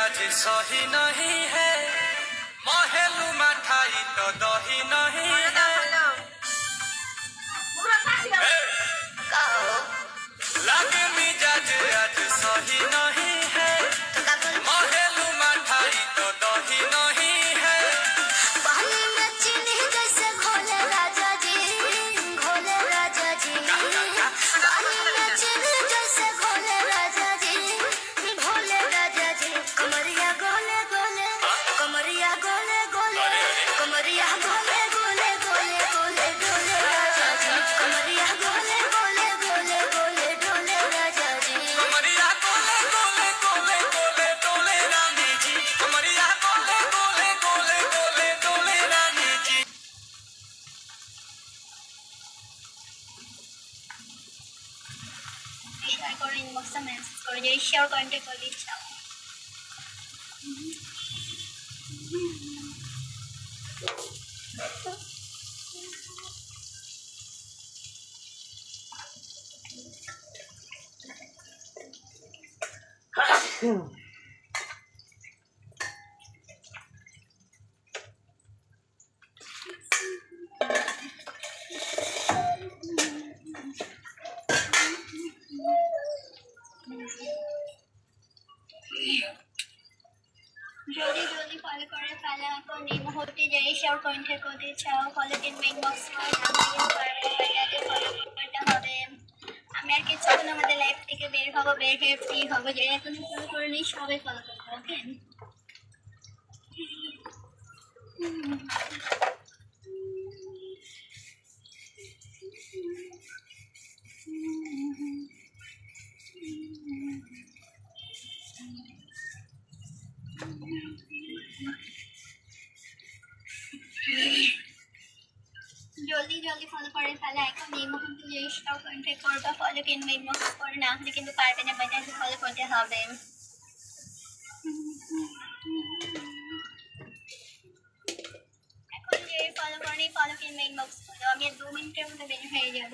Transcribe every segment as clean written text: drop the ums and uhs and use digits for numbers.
मिजाज सही नहीं है महलू मठाई तो दही नहीं है लगे मिजाज आज सही नहीं है महलू मठाई तो दही नहीं है पानी में चीनी जैसे घोले राजा जी पानी में चीनी जैसे घोले राजा जी कमरिया गोले गोले कमरिया गोले गोले कमरिया गोले गोले गोले गोले डोले राजा जी कमरिया गोले गोले गोले गोले डोले राजा जी कमरिया गोले गोले गोले गोले डोले रानी जी कमरिया गोले गोले गोले गोले डोले रानी जी शेयर करो इनबॉक्स में मैसेज करो जे शेयर कांटेक्ट कर दीजिए जल्दी जल्दी फॉलो करें पहले आपको नेम होते जाइए शेयर कांटेक्ट করতে চাও ফলো কিন মেইন বক্স করে নাম দিয়ে পারবে ফলো করতে হবে আমি আর কিছু না আমাদের লাইভ থেকে বের হব বের হয়ে ফ্রি হব যে এখন ফলো করে নেই সবাই ফলো করবে ওকে जल्दी जल्दी फॉलो करें पहले এখন এই মুহূর্তে যে স্টক কন্টাক্ট করবা ফলো কিন মেইন বক্স করে না হলে কিন্তু পারবে না বাজারে ফলো করতে হবে এখন যে ফলো করেনি ফলো কিন মেইন বক্স করো আমি 2 মিনিটের মধ্যে বের হয়ে যাব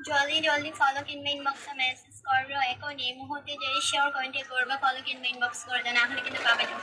जल्दी जल्दी फॉलो किन मेन बॉक्स में मैसेज करो এখন এই মুহূর্তে যে শেয়ার কন্টেক্ট করবা ফলো কিন মেইন বক্স করে দেন না হলে কিন্তু পাবে না